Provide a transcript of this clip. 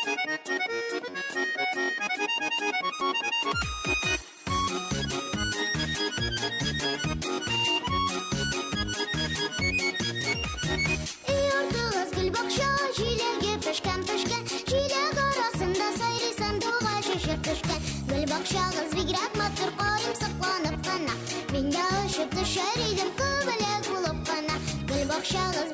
Yurtuguz gül bakşa, jilerge pişken pişken, jileg arasında sayrısam doğal şaşır düşken. Gül bakşağız bigrak matır koyum saklanıp bana, ben de aşıp düşer idim kıvılak bulup bana. Gül bakşağız